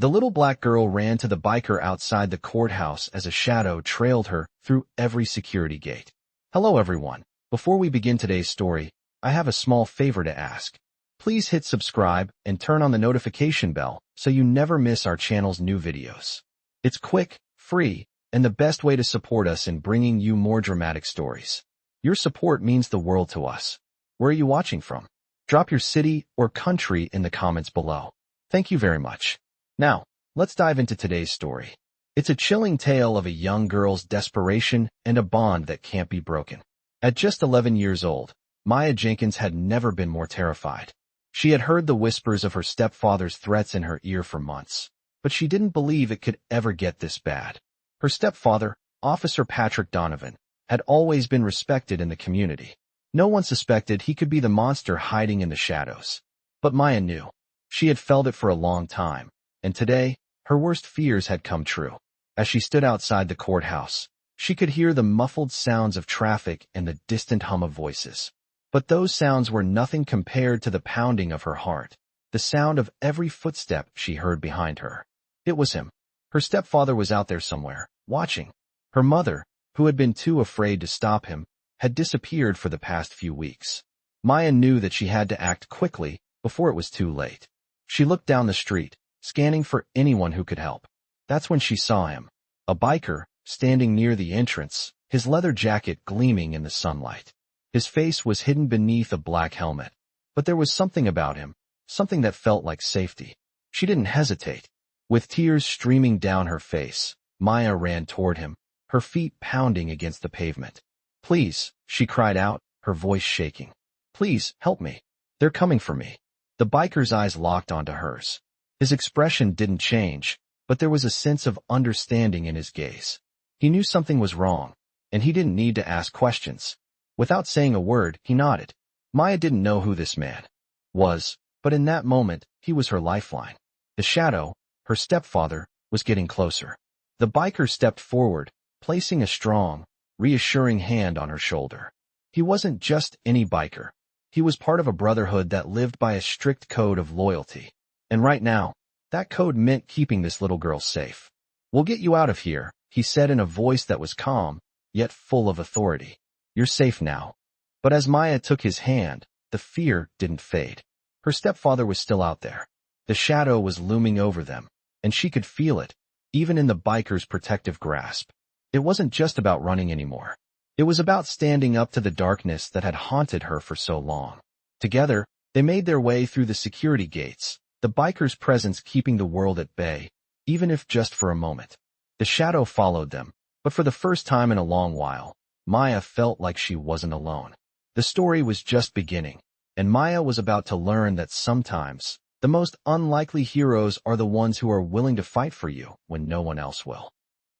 The little black girl ran to the biker outside the courthouse as a shadow trailed her through every security gate. Hello everyone. Before we begin today's story, I have a small favor to ask. Please hit subscribe and turn on the notification bell so you never miss our channel's new videos. It's quick, free, and the best way to support us in bringing you more dramatic stories. Your support means the world to us. Where are you watching from? Drop your city or country in the comments below. Thank you very much. Now, let's dive into today's story. It's a chilling tale of a young girl's desperation and a bond that can't be broken. At just 11 years old, Maya Jenkins had never been more terrified. She had heard the whispers of her stepfather's threats in her ear for months, but she didn't believe it could ever get this bad. Her stepfather, Officer Patrick Donovan, had always been respected in the community. No one suspected he could be the monster hiding in the shadows. But Maya knew. She had felt it for a long time, and today, her worst fears had come true. As she stood outside the courthouse, she could hear the muffled sounds of traffic and the distant hum of voices. But those sounds were nothing compared to the pounding of her heart, the sound of every footstep she heard behind her. It was him. Her stepfather was out there somewhere, watching. Her mother, who had been too afraid to stop him, had disappeared for the past few weeks. Maya knew that she had to act quickly before it was too late. She looked down the street, scanning for anyone who could help. That's when she saw him, a biker, standing near the entrance, his leather jacket gleaming in the sunlight. His face was hidden beneath a black helmet, but there was something about him, something that felt like safety. She didn't hesitate. With tears streaming down her face, Maya ran toward him, her feet pounding against the pavement. "Please," she cried out, her voice shaking. "Please, help me. They're coming for me." The biker's eyes locked onto hers. His expression didn't change, but there was a sense of understanding in his gaze. He knew something was wrong, and he didn't need to ask questions. Without saying a word, he nodded. Maya didn't know who this man was, but in that moment, he was her lifeline. The shadow, her stepfather, was getting closer. The biker stepped forward, placing a strong, reassuring hand on her shoulder. He wasn't just any biker. He was part of a brotherhood that lived by a strict code of loyalty. And right now, that code meant keeping this little girl safe. "We'll get you out of here," he said in a voice that was calm, yet full of authority. "You're safe now." But as Maya took his hand, the fear didn't fade. Her stepfather was still out there. The shadow was looming over them, and she could feel it, even in the biker's protective grasp. It wasn't just about running anymore. It was about standing up to the darkness that had haunted her for so long. Together, they made their way through the security gates, the biker's presence keeping the world at bay, even if just for a moment. The shadow followed them, but for the first time in a long while, Maya felt like she wasn't alone. The story was just beginning, and Maya was about to learn that sometimes, the most unlikely heroes are the ones who are willing to fight for you when no one else will.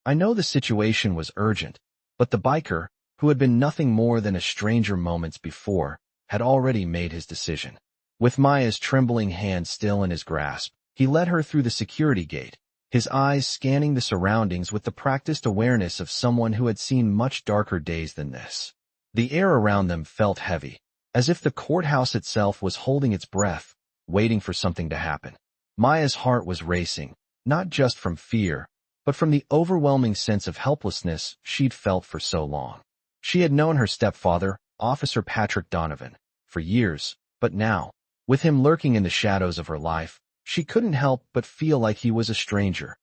I know the situation was urgent, but the biker, who had been nothing more than a stranger moments before, had already made his decision. With Maya's trembling hand still in his grasp, he led her through the security gate, his eyes scanning the surroundings with the practiced awareness of someone who had seen much darker days than this. The air around them felt heavy, as if the courthouse itself was holding its breath, waiting for something to happen. Maya's heart was racing, not just from fear, but from the overwhelming sense of helplessness she'd felt for so long. She had known her stepfather, Officer Patrick Donovan, for years, but now, with him lurking in the shadows of her life, she couldn't help but feel like he was a stranger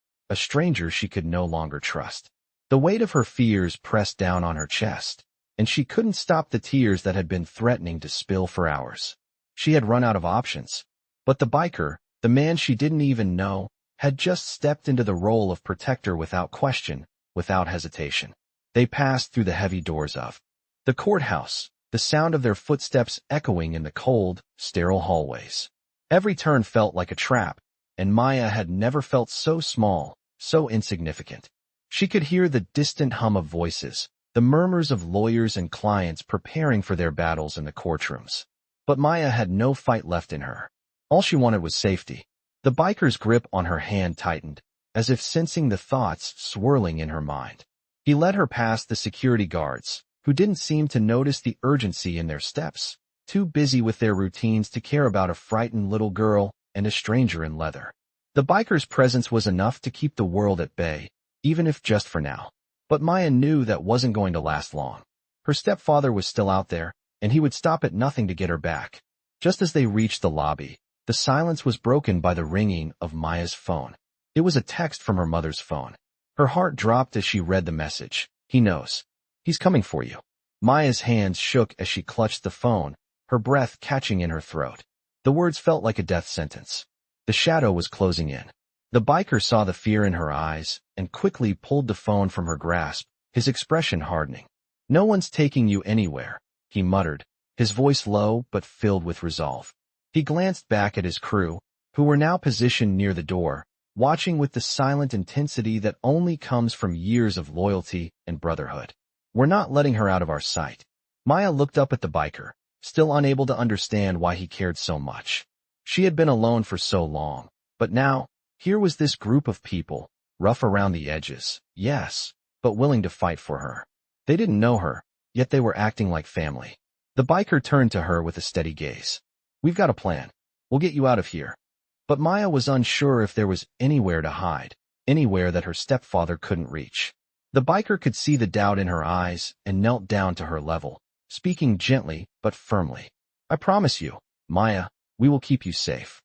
she could no longer trust. The weight of her fears pressed down on her chest, and she couldn't stop the tears that had been threatening to spill for hours. She had run out of options. But the biker, the man she didn't even know, had just stepped into the role of protector without question, without hesitation. They passed through the heavy doors of the courthouse, the sound of their footsteps echoing in the cold, sterile hallways. Every turn felt like a trap, and Maya had never felt so small, so insignificant. She could hear the distant hum of voices, the murmurs of lawyers and clients preparing for their battles in the courtrooms. But Maya had no fight left in her. All she wanted was safety. The biker's grip on her hand tightened, as if sensing the thoughts swirling in her mind. He led her past the security guards, who didn't seem to notice the urgency in their steps, too busy with their routines to care about a frightened little girl and a stranger in leather. The biker's presence was enough to keep the world at bay, even if just for now. But Maya knew that wasn't going to last long. Her stepfather was still out there, and he would stop at nothing to get her back. Just as they reached the lobby, the silence was broken by the ringing of Maya's phone. It was a text from her mother's phone. Her heart dropped as she read the message. He knows. He's coming for you. Maya's hands shook as she clutched the phone, her breath catching in her throat. The words felt like a death sentence. The shadow was closing in. The biker saw the fear in her eyes and quickly pulled the phone from her grasp, his expression hardening. "No one's taking you anywhere," he muttered, his voice low but filled with resolve. He glanced back at his crew, who were now positioned near the door, watching with the silent intensity that only comes from years of loyalty and brotherhood. "We're not letting her out of our sight." Maya looked up at the biker, still unable to understand why he cared so much. She had been alone for so long, but now, here was this group of people, rough around the edges, yes, but willing to fight for her. They didn't know her, yet they were acting like family. The biker turned to her with a steady gaze. "We've got a plan. We'll get you out of here." But Maya was unsure if there was anywhere to hide, anywhere that her stepfather couldn't reach. The biker could see the doubt in her eyes and knelt down to her level, speaking gently but firmly. "I promise you, Maya, we will keep you safe."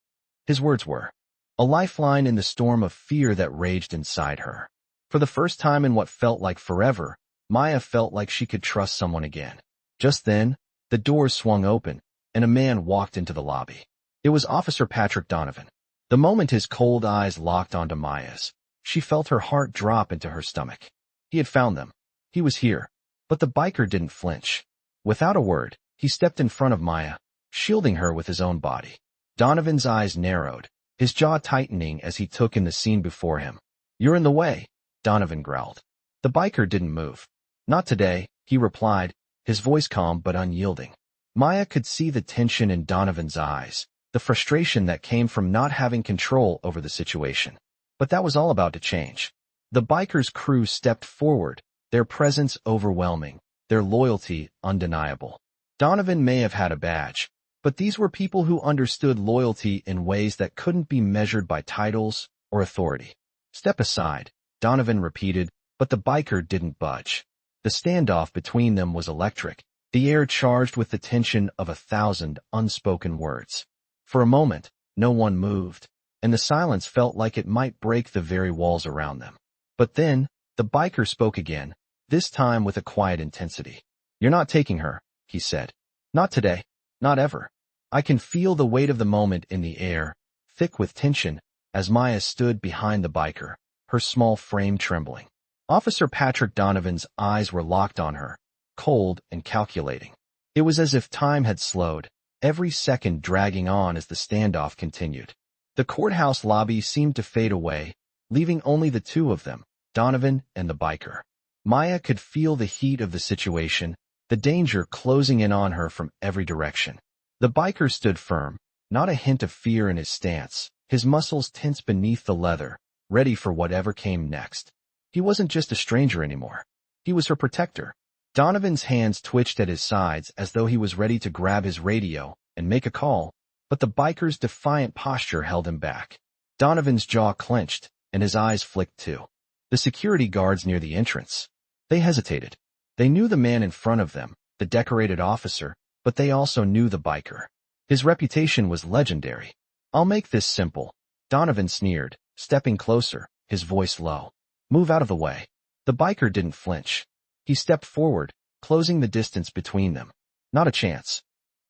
His words were a lifeline in the storm of fear that raged inside her. For the first time in what felt like forever, Maya felt like she could trust someone again. Just then, the doors swung open, and a man walked into the lobby. It was Officer Patrick Donovan. The moment his cold eyes locked onto Maya's, she felt her heart drop into her stomach. He had found them. He was here. But the biker didn't flinch. Without a word, he stepped in front of Maya, shielding her with his own body. Donovan's eyes narrowed, his jaw tightening as he took in the scene before him. "You're in the way," Donovan growled. The biker didn't move. "Not today," he replied, his voice calm but unyielding. Maya could see the tension in Donovan's eyes, the frustration that came from not having control over the situation. But that was all about to change. The biker's crew stepped forward, their presence overwhelming, their loyalty undeniable. Donovan may have had a badge, but these were people who understood loyalty in ways that couldn't be measured by titles or authority. "Step aside," Donovan repeated, but the biker didn't budge. The standoff between them was electric, the air charged with the tension of 1,000 unspoken words. For a moment, no one moved, and the silence felt like it might break the very walls around them. But then, the biker spoke again, this time with a quiet intensity. "You're not taking her," he said. "Not today. Not ever." I can feel the weight of the moment in the air, thick with tension, as Maya stood behind the biker, her small frame trembling. Officer Patrick Donovan's eyes were locked on her, cold and calculating. It was as if time had slowed, every second dragging on as the standoff continued. The courthouse lobby seemed to fade away, leaving only the two of them, Donovan and the biker. Maya could feel the heat of the situation, the danger closing in on her from every direction. The biker stood firm, not a hint of fear in his stance, his muscles tense beneath the leather, ready for whatever came next. He wasn't just a stranger anymore. He was her protector. Donovan's hands twitched at his sides as though he was ready to grab his radio and make a call, but the biker's defiant posture held him back. Donovan's jaw clenched, and his eyes flicked too. The security guards near the entrance. They hesitated. They knew the man in front of them, the decorated officer, but they also knew the biker. His reputation was legendary. "I'll make this simple," Donovan sneered, stepping closer, his voice low. "Move out of the way." The biker didn't flinch. He stepped forward, closing the distance between them. "Not a chance."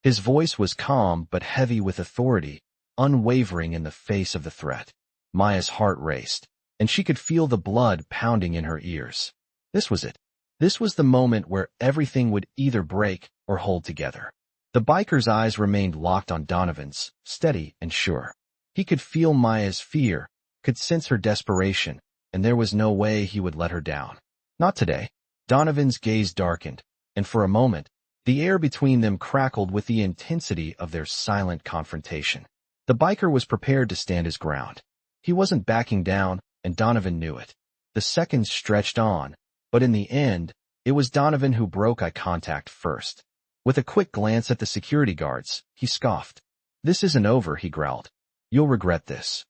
His voice was calm but heavy with authority, unwavering in the face of the threat. Maya's heart raced, and she could feel the blood pounding in her ears. This was it. This was the moment where everything would either break or hold together. The biker's eyes remained locked on Donovan's, steady and sure. He could feel Maya's fear, could sense her desperation, and there was no way he would let her down. "Not today." Donovan's gaze darkened, and for a moment, the air between them crackled with the intensity of their silent confrontation. The biker was prepared to stand his ground. He wasn't backing down, and Donovan knew it. The seconds stretched on, but in the end, it was Donovan who broke eye contact first. With a quick glance at the security guards, he scoffed. "This isn't over," he growled. "You'll regret this."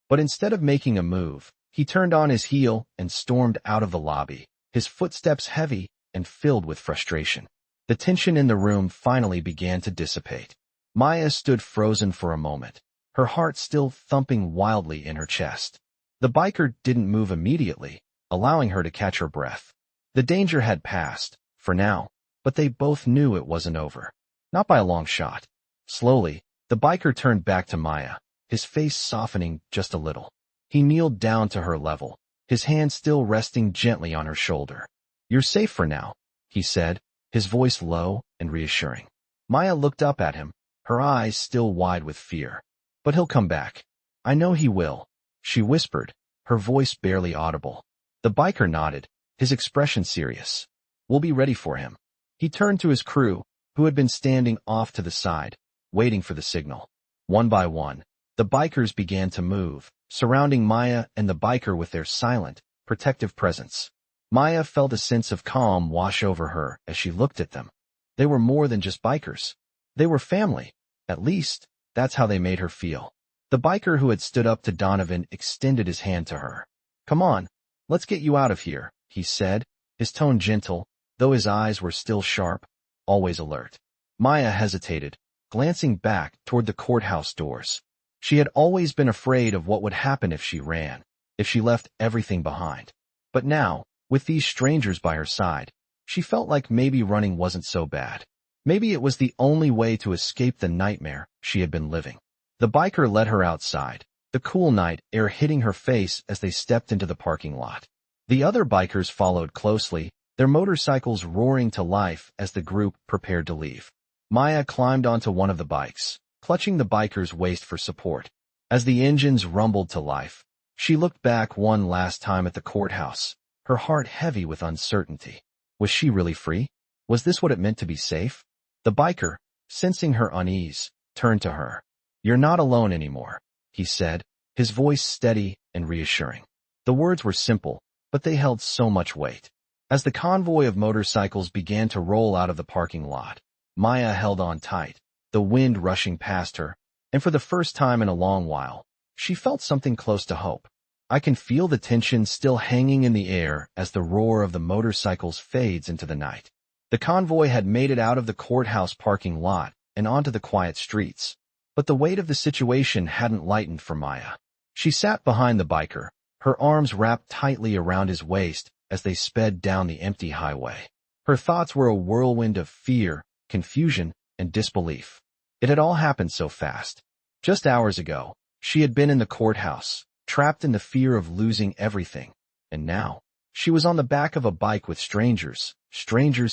But instead of making a move, he turned on his heel and stormed out of the lobby, his footsteps heavy and filled with frustration. The tension in the room finally began to dissipate. Maya stood frozen for a moment, her heart still thumping wildly in her chest. The biker didn't move immediately, allowing her to catch her breath. The danger had passed, for now, but they both knew it wasn't over. Not by a long shot. Slowly, the biker turned back to Maya, his face softening just a little. He kneeled down to her level, his hand still resting gently on her shoulder. "You're safe for now," he said, his voice low and reassuring. Maya looked up at him, her eyes still wide with fear. "But he'll come back. I know he will," she whispered, her voice barely audible. The biker nodded, his expression serious. "We'll be ready for him." He turned to his crew, who had been standing off to the side, waiting for the signal. One by one, the bikers began to move, surrounding Maya and the biker with their silent, protective presence. Maya felt a sense of calm wash over her as she looked at them. They were more than just bikers. They were family. At least, that's how they made her feel. The biker who had stood up to Donovan extended his hand to her. "Come on, let's get you out of here," he said, his tone gentle, though his eyes were still sharp, always alert. Maya hesitated, glancing back toward the courthouse doors. She had always been afraid of what would happen if she ran, if she left everything behind. But now, with these strangers by her side, she felt like maybe running wasn't so bad. Maybe it was the only way to escape the nightmare she had been living. The biker led her outside, the cool night air hitting her face as they stepped into the parking lot. The other bikers followed closely, their motorcycles roaring to life as the group prepared to leave. Maya climbed onto one of the bikes, clutching the biker's waist for support. As the engines rumbled to life, she looked back one last time at the courthouse, her heart heavy with uncertainty. Was she really free? Was this what it meant to be safe? The biker, sensing her unease, turned to her. "You're not alone anymore," he said, his voice steady and reassuring. The words were simple, but they held so much weight. As the convoy of motorcycles began to roll out of the parking lot, Maya held on tight, the wind rushing past her, and for the first time in a long while, she felt something close to hope. I can feel the tension still hanging in the air as the roar of the motorcycles fades into the night. The convoy had made it out of the courthouse parking lot and onto the quiet streets, but the weight of the situation hadn't lightened for Maya. She sat behind the biker, her arms wrapped tightly around his waist as they sped down the empty highway. Her thoughts were a whirlwind of fear, confusion, and disbelief. It had all happened so fast. Just hours ago, she had been in the courthouse, trapped in the fear of losing everything, and now, she was on the back of a bike with strangers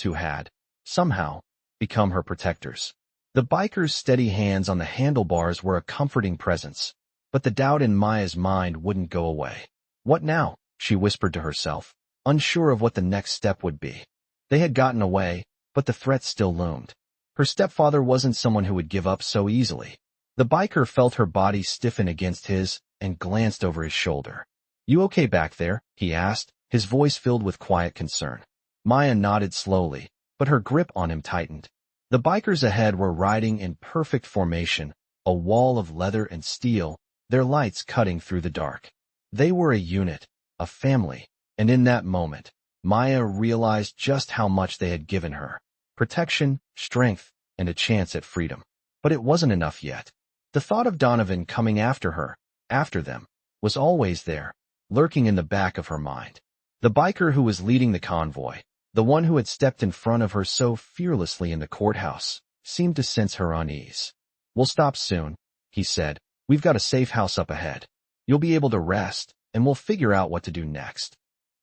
who had, somehow, become her protectors. The biker's steady hands on the handlebars were a comforting presence, but the doubt in Maya's mind wouldn't go away. "What now?" she whispered to herself, unsure of what the next step would be. They had gotten away, but the threat still loomed. Her stepfather wasn't someone who would give up so easily. The biker felt her body stiffen against his and glanced over his shoulder. "You okay back there?" he asked, his voice filled with quiet concern. Maya nodded slowly, but her grip on him tightened. The bikers ahead were riding in perfect formation, a wall of leather and steel, their lights cutting through the dark. They were a unit, a family, and in that moment, Maya realized just how much they had given her. Protection, strength, and a chance at freedom. But it wasn't enough yet. The thought of Donovan coming after her, after them, was always there, lurking in the back of her mind. The biker who was leading the convoy, the one who had stepped in front of her so fearlessly in the courthouse, seemed to sense her unease. "We'll stop soon," he said. "We've got a safe house up ahead. You'll be able to rest, and we'll figure out what to do next."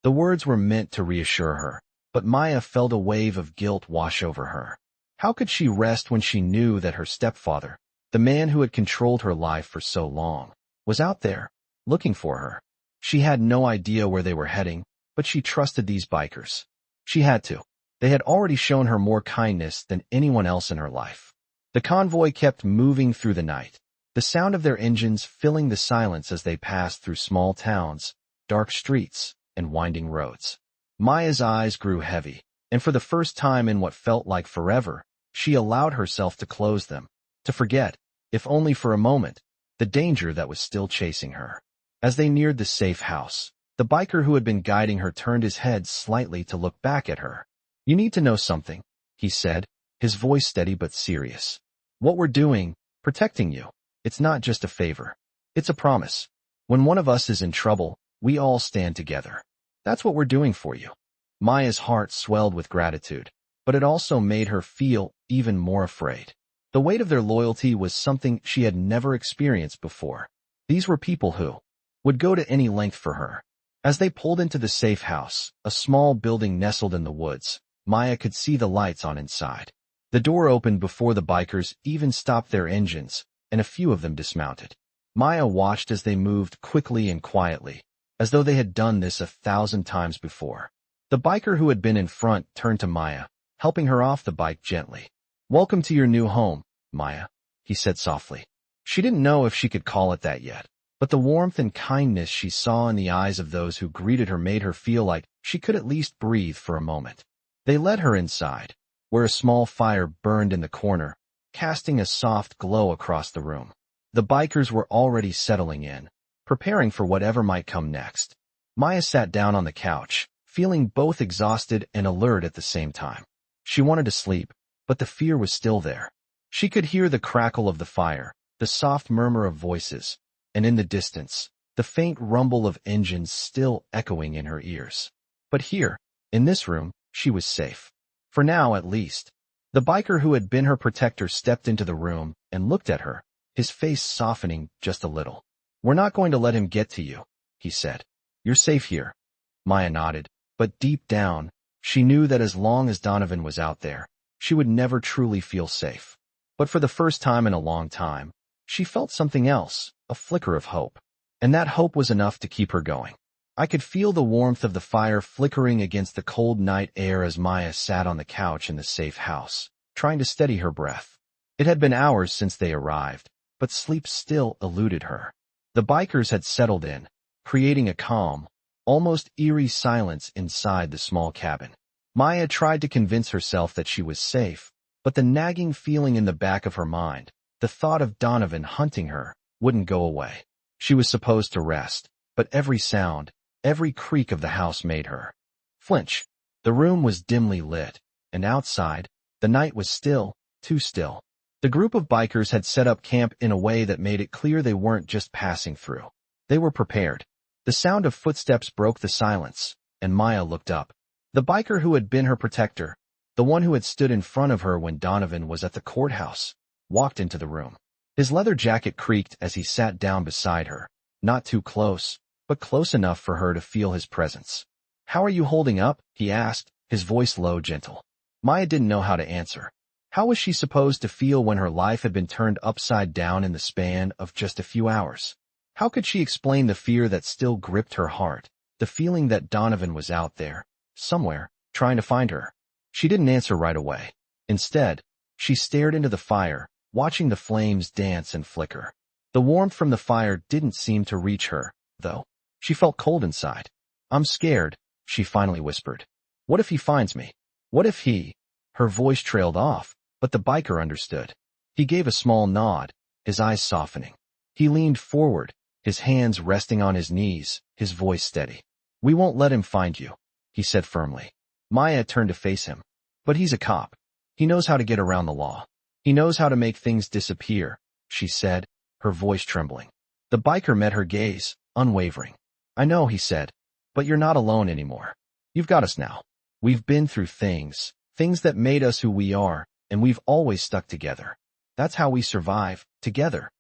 The words were meant to reassure her, but Maya felt a wave of guilt wash over her. How could she rest when she knew that her stepfather, the man who had controlled her life for so long, was out there, looking for her? She had no idea where they were heading, but she trusted these bikers. She had to. They had already shown her more kindness than anyone else in her life. The convoy kept moving through the night, the sound of their engines filling the silence as they passed through small towns, dark streets, and winding roads. Maya's eyes grew heavy, and for the first time in what felt like forever, she allowed herself to close them, to forget, if only for a moment, the danger that was still chasing her. As they neared the safe house, the biker who had been guiding her turned his head slightly to look back at her. "You need to know something," he said, his voice steady but serious. "What we're doing, protecting you, it's not just a favor. It's a promise. When one of us is in trouble, we all stand together. That's what we're doing for you." Maya's heart swelled with gratitude, but it also made her feel even more afraid. The weight of their loyalty was something she had never experienced before. These were people who would go to any length for her. As they pulled into the safe house, a small building nestled in the woods, Maya could see the lights on inside. The door opened before the bikers even stopped their engines, and a few of them dismounted. Maya watched as they moved quickly and quietly, as though they had done this 1,000 times before. The biker who had been in front turned to Maya, helping her off the bike gently. "Welcome to your new home, Maya," he said softly. She didn't know if she could call it that yet, but the warmth and kindness she saw in the eyes of those who greeted her made her feel like she could at least breathe for a moment. They led her inside, where a small fire burned in the corner, casting a soft glow across the room. The bikers were already settling in, preparing for whatever might come next. Maya sat down on the couch, feeling both exhausted and alert at the same time. She wanted to sleep, but the fear was still there. She could hear the crackle of the fire, the soft murmur of voices, and in the distance, the faint rumble of engines still echoing in her ears. But here, in this room, she was safe. For now, at least. The biker who had been her protector stepped into the room and looked at her, his face softening just a little. "We're not going to let him get to you," he said. "You're safe here." Maya nodded, but deep down, she knew that as long as Donovan was out there, she would never truly feel safe. But for the first time in a long time, she felt something else, a flicker of hope. And that hope was enough to keep her going. I could feel the warmth of the fire flickering against the cold night air as Maya sat on the couch in the safe house, trying to steady her breath. It had been hours since they arrived, but sleep still eluded her. The bikers had settled in, creating a calm, almost eerie silence inside the small cabin. Maya tried to convince herself that she was safe, but the nagging feeling in the back of her mind, the thought of Donovan hunting her, wouldn't go away. She was supposed to rest, but every sound, every creak of the house made her flinch. The room was dimly lit, and outside, the night was still, too still. The group of bikers had set up camp in a way that made it clear they weren't just passing through. They were prepared. The sound of footsteps broke the silence, and Maya looked up. The biker who had been her protector, the one who had stood in front of her when Donovan was at the courthouse, walked into the room. His leather jacket creaked as he sat down beside her, not too close, but close enough for her to feel his presence. "How are you holding up?" he asked, his voice low, gentle. Maya didn't know how to answer. How was she supposed to feel when her life had been turned upside down in the span of just a few hours? How could she explain the fear that still gripped her heart, the feeling that Donovan was out there, somewhere, trying to find her? She didn't answer right away. Instead, she stared into the fire, watching the flames dance and flicker. The warmth from the fire didn't seem to reach her, though. She felt cold inside. "I'm scared," she finally whispered. "What if he finds me? What if he—" Her voice trailed off, but the biker understood. He gave a small nod, his eyes softening. He leaned forward, his hands resting on his knees, his voice steady. "We won't let him find you," he said firmly. Maya turned to face him. "But he's a cop. He knows how to get around the law. He knows how to make things disappear," she said, her voice trembling. The biker met her gaze, unwavering. "I know," he said, "but you're not alone anymore. You've got us now. We've been through things that made us who we are, and we've always stuck together. That's how we survive, together."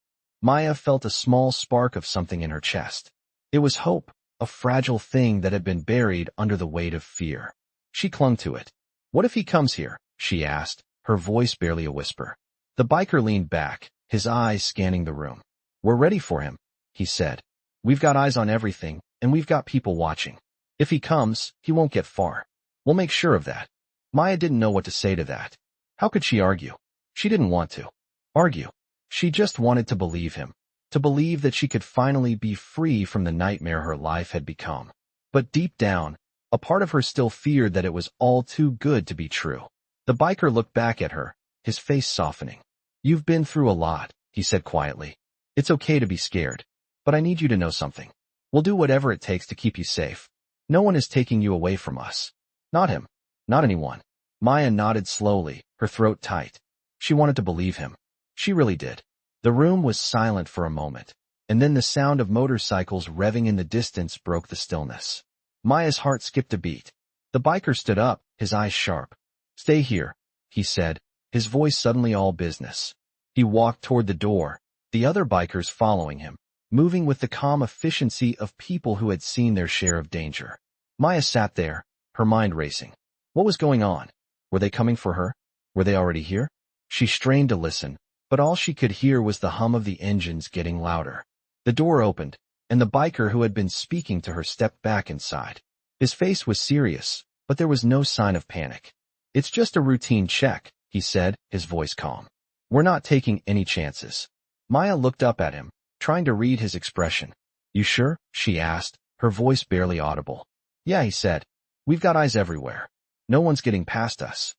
Maya felt a small spark of something in her chest. It was hope, a fragile thing that had been buried under the weight of fear. She clung to it. "What if he comes here?" she asked, her voice barely a whisper. The biker leaned back, his eyes scanning the room. "We're ready for him," he said. "We've got eyes on everything, and we've got people watching. If he comes, he won't get far. We'll make sure of that." Maya didn't know what to say to that. How could she argue? She didn't want to argue. She just wanted to believe him, to believe that she could finally be free from the nightmare her life had become. But deep down, a part of her still feared that it was all too good to be true. The biker looked back at her, his face softening. "You've been through a lot," he said quietly. "It's okay to be scared. But I need you to know something. We'll do whatever it takes to keep you safe. No one is taking you away from us. Not him. Not anyone. Maya nodded slowly, her throat tight. She wanted to believe him. She really did. The room was silent for a moment, and then the sound of motorcycles revving in the distance broke the stillness. Maya's heart skipped a beat. The biker stood up, his eyes sharp. "Stay here," he said, his voice suddenly all business. He walked toward the door, the other bikers following him, moving with the calm efficiency of people who had seen their share of danger. Maya sat there, her mind racing. What was going on? Were they coming for her? Were they already here? She strained to listen, but all she could hear was the hum of the engines getting louder. The door opened, and the biker who had been speaking to her stepped back inside. His face was serious, but there was no sign of panic. "It's just a routine check," he said, his voice calm. "We're not taking any chances." Maya looked up at him, trying to read his expression. "You sure?" she asked, her voice barely audible. "Yeah," he said. "We've got eyes everywhere. No one's getting past us."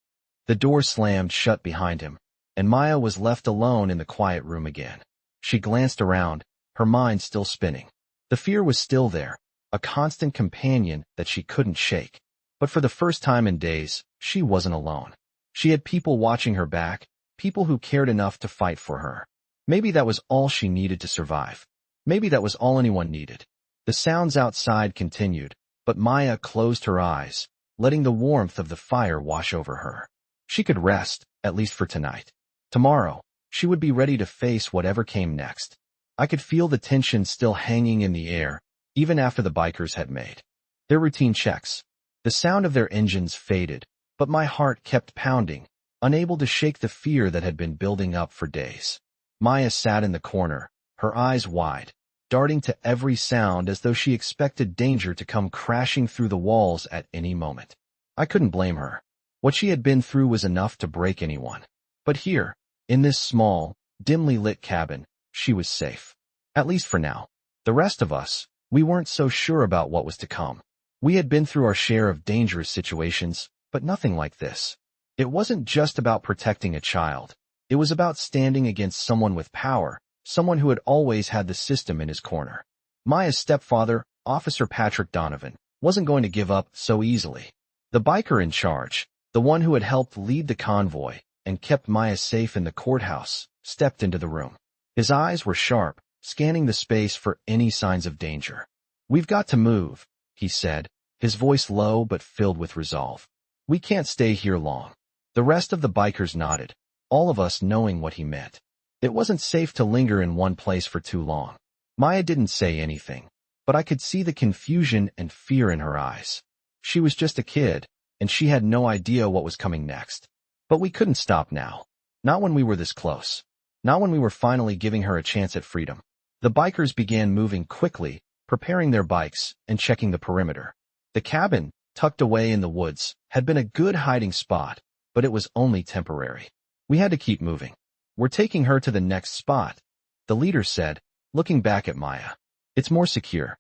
The door slammed shut behind him, and Maya was left alone in the quiet room again. She glanced around, her mind still spinning. The fear was still there, a constant companion that she couldn't shake. But for the first time in days, she wasn't alone. She had people watching her back, people who cared enough to fight for her. Maybe that was all she needed to survive. Maybe that was all anyone needed. The sounds outside continued, but Maya closed her eyes, letting the warmth of the fire wash over her. She could rest, at least for tonight. Tomorrow, she would be ready to face whatever came next. I could feel the tension still hanging in the air, even after the bikers had made their routine checks. The sound of their engines faded, but my heart kept pounding, unable to shake the fear that had been building up for days. Maya sat in the corner, her eyes wide, darting to every sound as though she expected danger to come crashing through the walls at any moment. I couldn't blame her. What she had been through was enough to break anyone. But here, in this small, dimly lit cabin, she was safe. At least for now. The rest of us, we weren't so sure about what was to come. We had been through our share of dangerous situations, but nothing like this. It wasn't just about protecting a child. It was about standing against someone with power, someone who had always had the system in his corner. Maya's stepfather, Officer Patrick Donovan, wasn't going to give up so easily. The biker in charge, the one who had helped lead the convoy and kept Maya safe in the courthouse, stepped into the room. His eyes were sharp, scanning the space for any signs of danger. "We've got to move," he said, his voice low but filled with resolve. "We can't stay here long." The rest of the bikers nodded, all of us knowing what he meant. It wasn't safe to linger in one place for too long. Maya didn't say anything, but I could see the confusion and fear in her eyes. She was just a kid, and she had no idea what was coming next. But we couldn't stop now. Not when we were this close. Not when we were finally giving her a chance at freedom. The bikers began moving quickly, preparing their bikes and checking the perimeter. The cabin, tucked away in the woods, had been a good hiding spot, but it was only temporary. We had to keep moving. "We're taking her to the next spot," the leader said, looking back at Maya. "It's more secure."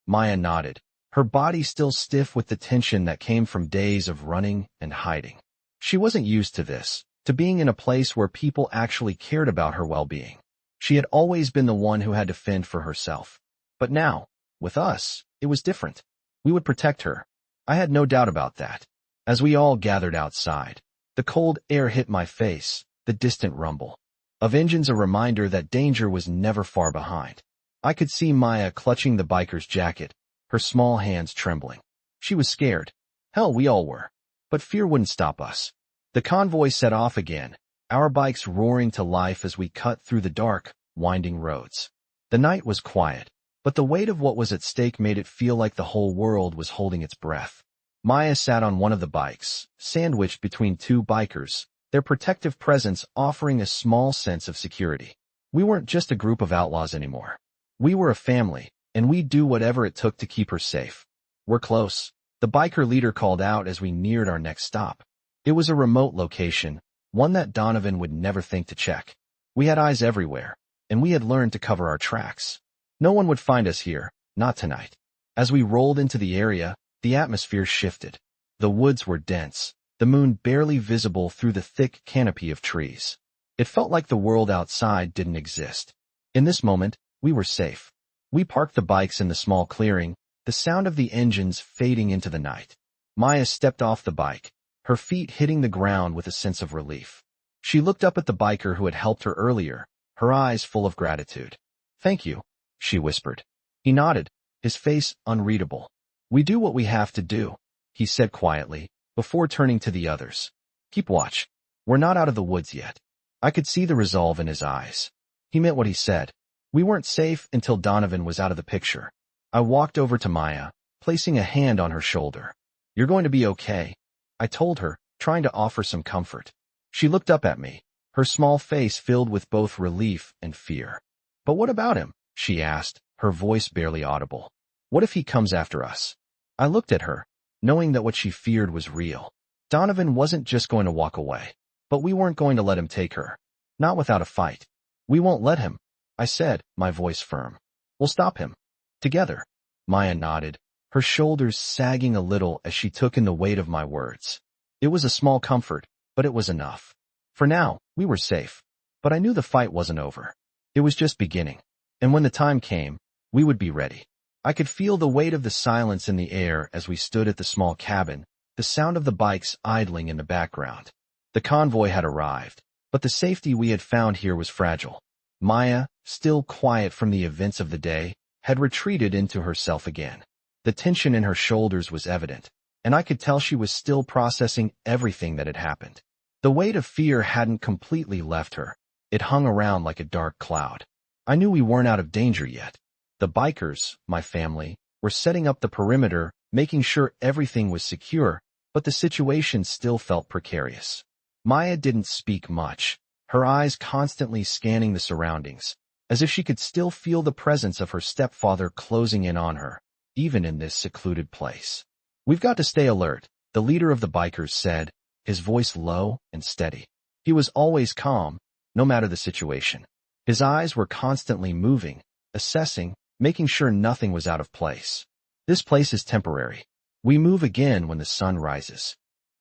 Maya nodded, her body still stiff with the tension that came from days of running and hiding. She wasn't used to this, to being in a place where people actually cared about her well-being. She had always been the one who had to fend for herself. But now, with us, it was different. We would protect her. I had no doubt about that. As we all gathered outside, the cold air hit my face, the distant rumble of engines a reminder that danger was never far behind. I could see Maya clutching the biker's jacket, her small hands trembling. She was scared. Hell, we all were. But fear wouldn't stop us. The convoy set off again, our bikes roaring to life as we cut through the dark, winding roads. The night was quiet, but the weight of what was at stake made it feel like the whole world was holding its breath. Maya sat on one of the bikes, sandwiched between two bikers, their protective presence offering a small sense of security. We weren't just a group of outlaws anymore. We were a family, and we'd do whatever it took to keep her safe. "We're close," the biker leader called out as we neared our next stop. It was a remote location, one that Donovan would never think to check. We had eyes everywhere, and we had learned to cover our tracks. No one would find us here, not tonight. As we rolled into the area, the atmosphere shifted. The woods were dense, the moon barely visible through the thick canopy of trees. It felt like the world outside didn't exist. In this moment, we were safe. We parked the bikes in the small clearing, the sound of the engines fading into the night. Maya stepped off the bike, her feet hitting the ground with a sense of relief. She looked up at the biker who had helped her earlier, her eyes full of gratitude. "Thank you," she whispered. He nodded, his face unreadable. "We do what we have to do," he said quietly, before turning to the others. "Keep watch. We're not out of the woods yet." I could see the resolve in his eyes. He meant what he said. We weren't safe until Donovan was out of the picture. I walked over to Maya, placing a hand on her shoulder. "You're going to be okay," I told her, trying to offer some comfort. She looked up at me, her small face filled with both relief and fear. "But what about him?" she asked, her voice barely audible. "What if he comes after us?" I looked at her, knowing that what she feared was real. Donovan wasn't just going to walk away, but we weren't going to let him take her. Not without a fight. "We won't let him," I said, my voice firm. "We'll stop him. Together." Maya nodded, her shoulders sagging a little as she took in the weight of my words. It was a small comfort, but it was enough. For now, we were safe. But I knew the fight wasn't over. It was just beginning. And when the time came, we would be ready. I could feel the weight of the silence in the air as we stood at the small cabin, the sound of the bikes idling in the background. The convoy had arrived, but the safety we had found here was fragile. Maya, still quiet from the events of the day, had retreated into herself again. The tension in her shoulders was evident, and I could tell she was still processing everything that had happened. The weight of fear hadn't completely left her. It hung around like a dark cloud. I knew we weren't out of danger yet. The bikers, my family, were setting up the perimeter, making sure everything was secure, but the situation still felt precarious. Maya didn't speak much, her eyes constantly scanning the surroundings, as if she could still feel the presence of her stepfather closing in on her, even in this secluded place. "We've got to stay alert," the leader of the bikers said, his voice low and steady. He was always calm, no matter the situation. His eyes were constantly moving, assessing, making sure nothing was out of place. "This place is temporary. We move again when the sun rises."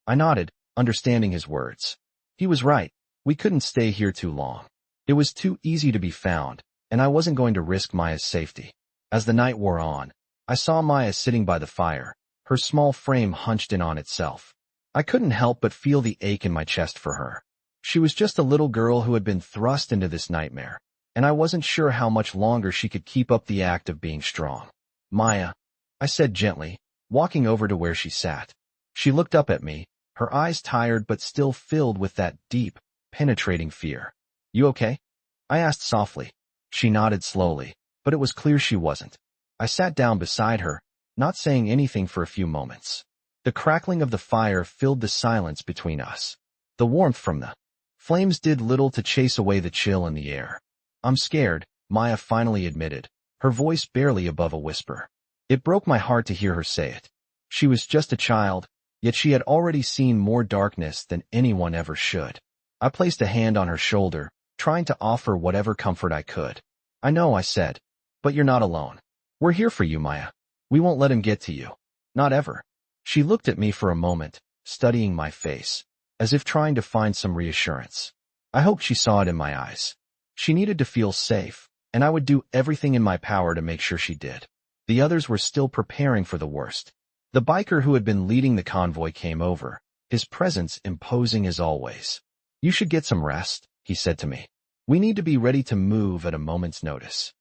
I nodded, understanding his words. He was right. We couldn't stay here too long. It was too easy to be found, and I wasn't going to risk Maya's safety. As the night wore on, I saw Maya sitting by the fire, her small frame hunched in on itself. I couldn't help but feel the ache in my chest for her. She was just a little girl who had been thrust into this nightmare, and I wasn't sure how much longer she could keep up the act of being strong. "Maya," I said gently, walking over to where she sat. She looked up at me, her eyes tired but still filled with that deep, penetrating fear. "You okay?" I asked softly. She nodded slowly, but it was clear she wasn't. I sat down beside her, not saying anything for a few moments. The crackling of the fire filled the silence between us. The warmth from the flames did little to chase away the chill in the air. "I'm scared," Maya finally admitted, her voice barely above a whisper. It broke my heart to hear her say it. She was just a child, yet she had already seen more darkness than anyone ever should. I placed a hand on her shoulder, trying to offer whatever comfort I could. "I know," I said, "but you're not alone. We're here for you, Maya. We won't let him get to you. Not ever." She looked at me for a moment, studying my face, as if trying to find some reassurance. I hoped she saw it in my eyes. She needed to feel safe, and I would do everything in my power to make sure she did. The others were still preparing for the worst. The biker who had been leading the convoy came over, his presence imposing as always. "You should get some rest," he said to me. "We need to be ready to move at a moment's notice."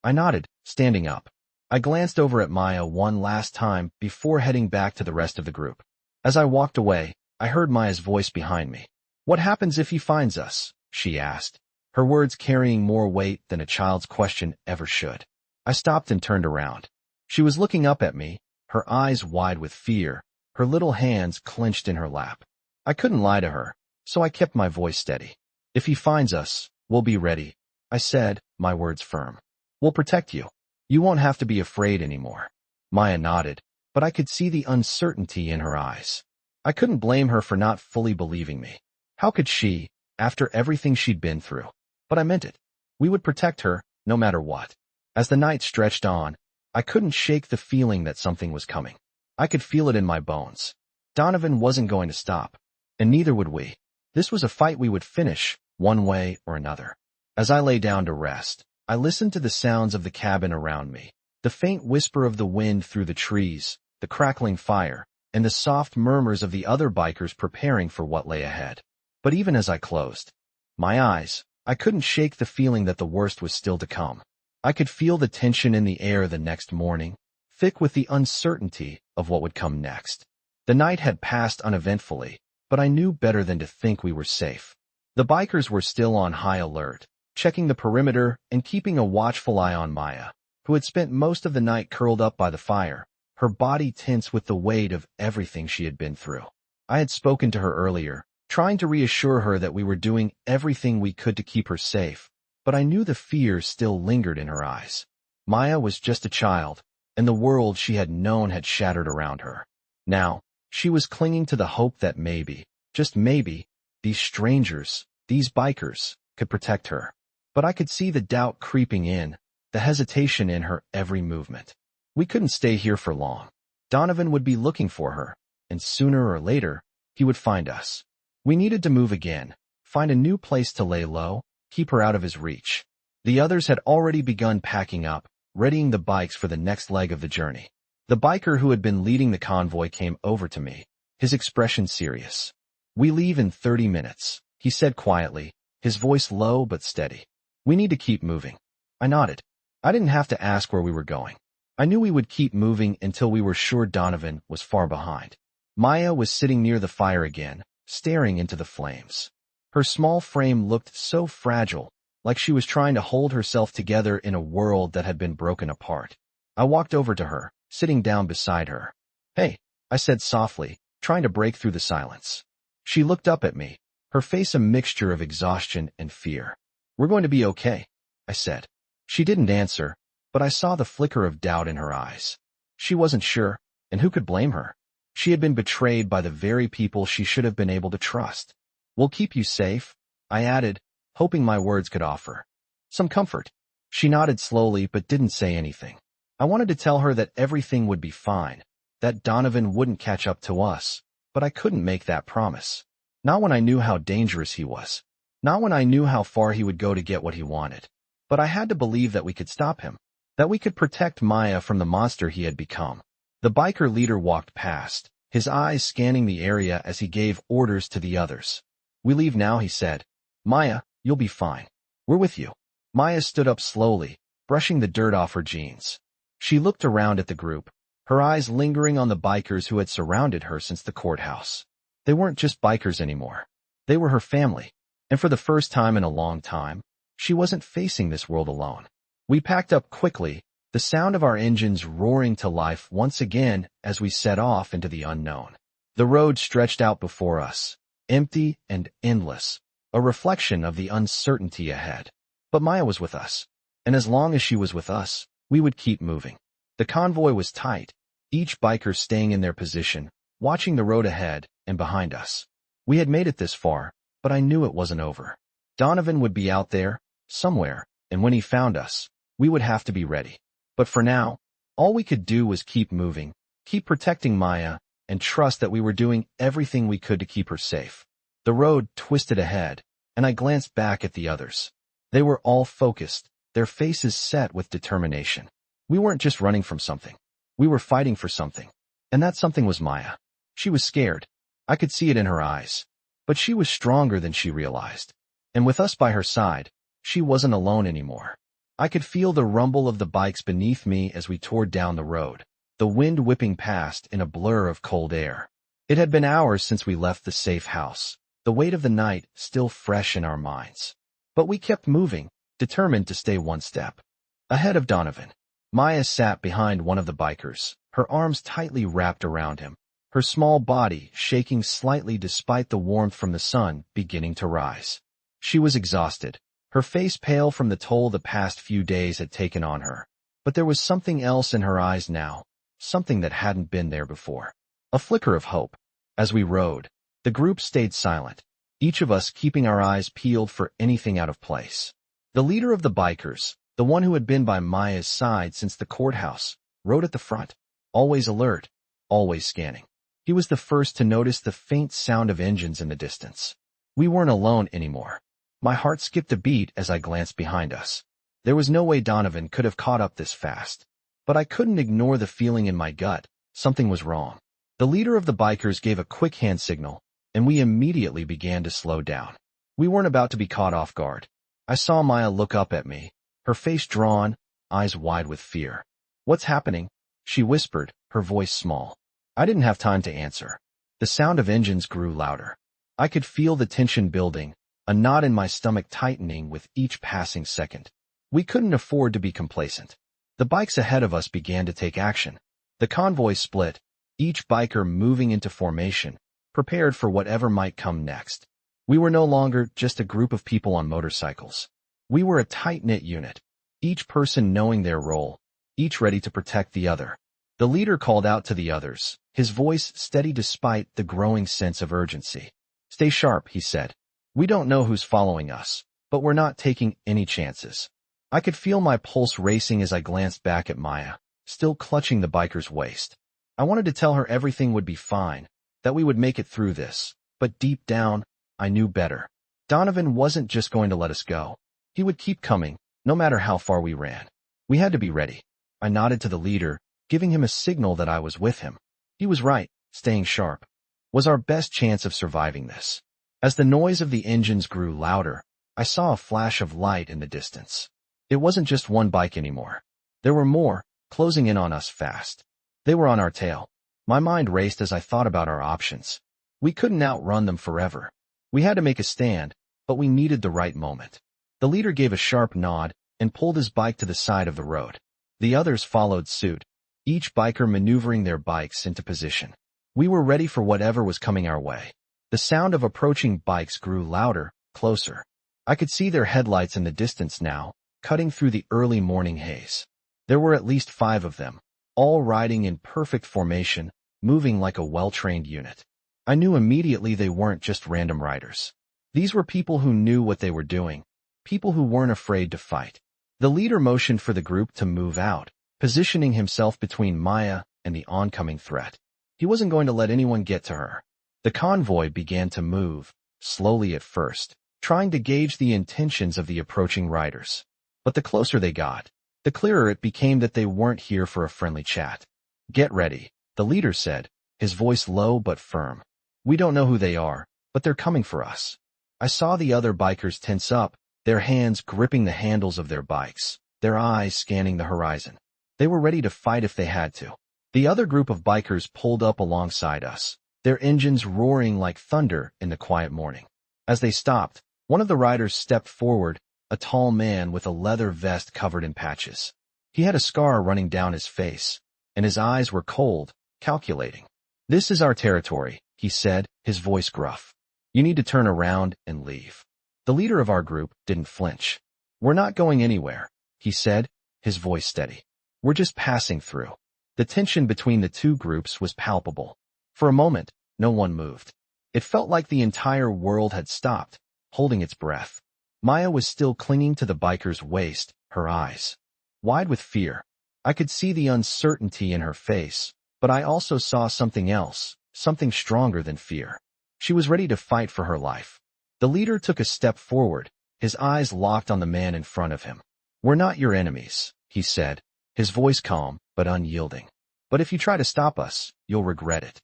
I nodded, standing up. I glanced over at Maya one last time before heading back to the rest of the group. As I walked away, I heard Maya's voice behind me. "What happens if he finds us?" she asked, her words carrying more weight than a child's question ever should. I stopped and turned around. She was looking up at me, her eyes wide with fear, her little hands clenched in her lap. I couldn't lie to her, so I kept my voice steady. "If he finds us, we'll be ready," I said, my words firm. "We'll protect you. You won't have to be afraid anymore." Maya nodded, but I could see the uncertainty in her eyes. I couldn't blame her for not fully believing me. How could she, after everything she'd been through? But I meant it. We would protect her, no matter what. As the night stretched on, I couldn't shake the feeling that something was coming. I could feel it in my bones. Donovan wasn't going to stop, and neither would we. This was a fight we would finish, one way or another. As I lay down to rest, I listened to the sounds of the cabin around me, the faint whisper of the wind through the trees, the crackling fire, and the soft murmurs of the other bikers preparing for what lay ahead. But even as I closed my eyes, I couldn't shake the feeling that the worst was still to come. I could feel the tension in the air the next morning, thick with the uncertainty of what would come next. The night had passed uneventfully, but I knew better than to think we were safe. The bikers were still on high alert, checking the perimeter and keeping a watchful eye on Maya, who had spent most of the night curled up by the fire, her body tense with the weight of everything she had been through. I had spoken to her earlier, trying to reassure her that we were doing everything we could to keep her safe, but I knew the fear still lingered in her eyes. Maya was just a child, and the world she had known had shattered around her. Now, she was clinging to the hope that maybe, just maybe, these strangers, these bikers, could protect her. But I could see the doubt creeping in, the hesitation in her every movement. We couldn't stay here for long. Donovan would be looking for her, and sooner or later, he would find us. We needed to move again, find a new place to lay low, keep her out of his reach. The others had already begun packing up, readying the bikes for the next leg of the journey. The biker who had been leading the convoy came over to me, his expression serious. "We leave in 30 minutes, he said quietly, his voice low but steady. "We need to keep moving." I nodded. I didn't have to ask where we were going. I knew we would keep moving until we were sure Donovan was far behind. Maya was sitting near the fire again, staring into the flames. Her small frame looked so fragile, like she was trying to hold herself together in a world that had been broken apart. I walked over to her, sitting down beside her. "Hey," I said softly, trying to break through the silence. She looked up at me, her face a mixture of exhaustion and fear. "We're going to be okay," I said. She didn't answer, but I saw the flicker of doubt in her eyes. She wasn't sure, and who could blame her? She had been betrayed by the very people she should have been able to trust. "We'll keep you safe," I added, hoping my words could offer some comfort. She nodded slowly but didn't say anything. I wanted to tell her that everything would be fine, that Donovan wouldn't catch up to us, but I couldn't make that promise. Not when I knew how dangerous he was. Not when I knew how far he would go to get what he wanted. But I had to believe that we could stop him, that we could protect Maya from the monster he had become. The biker leader walked past, his eyes scanning the area as he gave orders to the others. "We leave now," he said. "Maya, you'll be fine. We're with you." Maya stood up slowly, brushing the dirt off her jeans. She looked around at the group, her eyes lingering on the bikers who had surrounded her since the courthouse. They weren't just bikers anymore. They were her family, and for the first time in a long time, she wasn't facing this world alone. We packed up quickly, the sound of our engines roaring to life once again as we set off into the unknown. The road stretched out before us, empty and endless, a reflection of the uncertainty ahead. But Maya was with us, and as long as she was with us, we would keep moving. The convoy was tight, each biker staying in their position, watching the road ahead and behind us. We had made it this far, but I knew it wasn't over. Donovan would be out there, somewhere, and when he found us, we would have to be ready. But for now, all we could do was keep moving, keep protecting Maya, and trust that we were doing everything we could to keep her safe. The road twisted ahead, and I glanced back at the others. They were all focused, their faces set with determination. We weren't just running from something. We were fighting for something. And that something was Maya. She was scared. I could see it in her eyes. But she was stronger than she realized. And with us by her side, she wasn't alone anymore. I could feel the rumble of the bikes beneath me as we tore down the road, the wind whipping past in a blur of cold air. It had been hours since we left the safe house, the weight of the night still fresh in our minds. But we kept moving, determined to stay one step ahead of Donovan. Maya sat behind one of the bikers, her arms tightly wrapped around him, her small body shaking slightly despite the warmth from the sun beginning to rise. She was exhausted, her face pale from the toll the past few days had taken on her. But there was something else in her eyes now, something that hadn't been there before. A flicker of hope. As we rode, the group stayed silent, each of us keeping our eyes peeled for anything out of place. The leader of the bikers, the one who had been by Maya's side since the courthouse, rode at the front, always alert, always scanning. He was the first to notice the faint sound of engines in the distance. We weren't alone anymore. My heart skipped a beat as I glanced behind us. There was no way Donovan could have caught up this fast. But I couldn't ignore the feeling in my gut. Something was wrong. The leader of the bikers gave a quick hand signal, and we immediately began to slow down. We weren't about to be caught off guard. I saw Maya look up at me, her face drawn, eyes wide with fear. "What's happening?" she whispered, her voice small. I didn't have time to answer. The sound of engines grew louder. I could feel the tension building, a knot in my stomach tightening with each passing second. We couldn't afford to be complacent. The bikes ahead of us began to take action. The convoy split, each biker moving into formation, prepared for whatever might come next. We were no longer just a group of people on motorcycles. We were a tight-knit unit, each person knowing their role, each ready to protect the other. The leader called out to the others, his voice steady despite the growing sense of urgency. "Stay sharp," he said. "We don't know who's following us, but we're not taking any chances." I could feel my pulse racing as I glanced back at Maya, still clutching the biker's waist. I wanted to tell her everything would be fine, that we would make it through this, but deep down, I knew better. Donovan wasn't just going to let us go. He would keep coming, no matter how far we ran. We had to be ready. I nodded to the leader, giving him a signal that I was with him. He was right, staying sharp was our best chance of surviving this. As the noise of the engines grew louder, I saw a flash of light in the distance. It wasn't just one bike anymore. There were more, closing in on us fast. They were on our tail. My mind raced as I thought about our options. We couldn't outrun them forever. We had to make a stand, but we needed the right moment. The leader gave a sharp nod and pulled his bike to the side of the road. The others followed suit, each biker maneuvering their bikes into position. We were ready for whatever was coming our way. The sound of approaching bikes grew louder, closer. I could see their headlights in the distance now, cutting through the early morning haze. There were at least 5 of them, all riding in perfect formation, moving like a well-trained unit. I knew immediately they weren't just random riders. These were people who knew what they were doing, people who weren't afraid to fight. The leader motioned for the group to move out, positioning himself between Maya and the oncoming threat. He wasn't going to let anyone get to her. The convoy began to move, slowly at first, trying to gauge the intentions of the approaching riders. But the closer they got, the clearer it became that they weren't here for a friendly chat. "Get ready," the leader said, his voice low but firm. "We don't know who they are, but they're coming for us." I saw the other bikers tense up, their hands gripping the handles of their bikes, their eyes scanning the horizon. They were ready to fight if they had to. The other group of bikers pulled up alongside us, their engines roaring like thunder in the quiet morning. As they stopped, one of the riders stepped forward, a tall man with a leather vest covered in patches. He had a scar running down his face, and his eyes were cold, calculating. "This is our territory," he said, his voice gruff. "You need to turn around and leave." The leader of our group didn't flinch. "We're not going anywhere," he said, his voice steady. "We're just passing through." The tension between the two groups was palpable. For a moment, no one moved. It felt like the entire world had stopped, holding its breath. Maya was still clinging to the biker's waist, her eyes wide with fear. I could see the uncertainty in her face, but I also saw something else, something stronger than fear. She was ready to fight for her life. The leader took a step forward, his eyes locked on the man in front of him. "We're not your enemies," he said, his voice calm but unyielding. "But if you try to stop us, you'll regret it."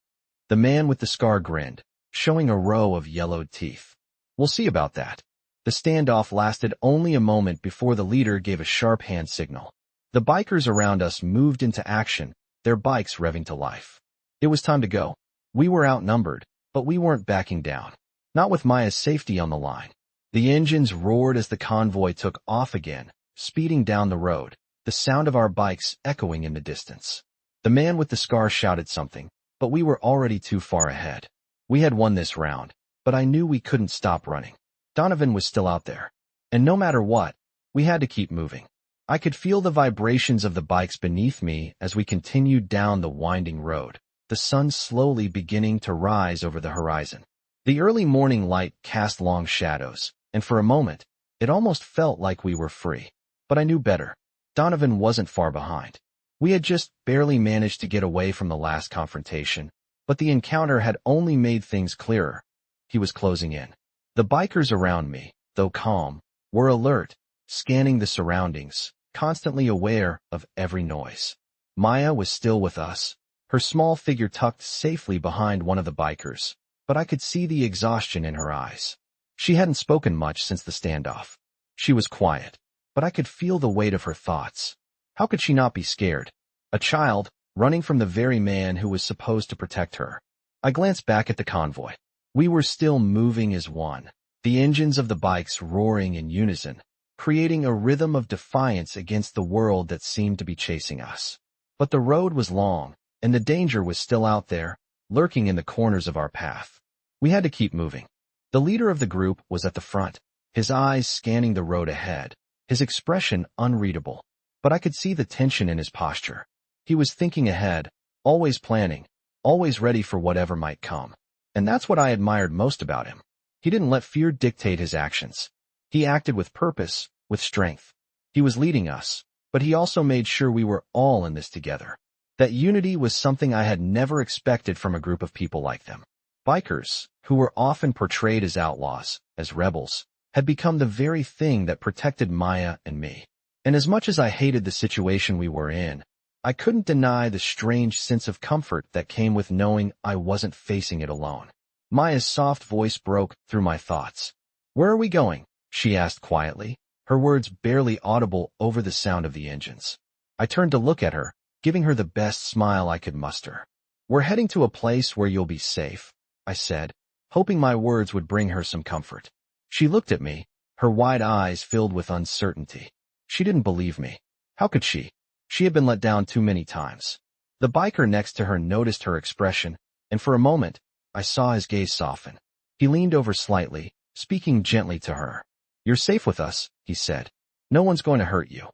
The man with the scar grinned, showing a row of yellowed teeth. "We'll see about that." The standoff lasted only a moment before the leader gave a sharp hand signal. The bikers around us moved into action, their bikes revving to life. It was time to go. We were outnumbered, but we weren't backing down. Not with Maya's safety on the line. The engines roared as the convoy took off again, speeding down the road, the sound of our bikes echoing in the distance. The man with the scar shouted something, but we were already too far ahead. We had won this round, but I knew we couldn't stop running. Donovan was still out there. And no matter what, we had to keep moving. I could feel the vibrations of the bikes beneath me as we continued down the winding road, the sun slowly beginning to rise over the horizon. The early morning light cast long shadows, and for a moment, it almost felt like we were free. But I knew better. Donovan wasn't far behind. We had just barely managed to get away from the last confrontation, but the encounter had only made things clearer. He was closing in. The bikers around me, though calm, were alert, scanning the surroundings, constantly aware of every noise. Maya was still with us, her small figure tucked safely behind one of the bikers, but I could see the exhaustion in her eyes. She hadn't spoken much since the standoff. She was quiet, but I could feel the weight of her thoughts. How could she not be scared? A child, running from the very man who was supposed to protect her. I glanced back at the convoy. We were still moving as one, the engines of the bikes roaring in unison, creating a rhythm of defiance against the world that seemed to be chasing us. But the road was long, and the danger was still out there, lurking in the corners of our path. We had to keep moving. The leader of the group was at the front, his eyes scanning the road ahead, his expression unreadable, but I could see the tension in his posture. He was thinking ahead, always planning, always ready for whatever might come. And that's what I admired most about him. He didn't let fear dictate his actions. He acted with purpose, with strength. He was leading us, but he also made sure we were all in this together. That unity was something I had never expected from a group of people like them. Bikers, who were often portrayed as outlaws, as rebels, had become the very thing that protected Maya and me. And as much as I hated the situation we were in, I couldn't deny the strange sense of comfort that came with knowing I wasn't facing it alone. Maya's soft voice broke through my thoughts. "Where are we going?" she asked quietly, her words barely audible over the sound of the engines. I turned to look at her, giving her the best smile I could muster. "We're heading to a place where you'll be safe," I said, hoping my words would bring her some comfort. She looked at me, her wide eyes filled with uncertainty. She didn't believe me. How could she? She had been let down too many times. The biker next to her noticed her expression, and for a moment, I saw his gaze soften. He leaned over slightly, speaking gently to her. "You're safe with us," he said. "No one's going to hurt you."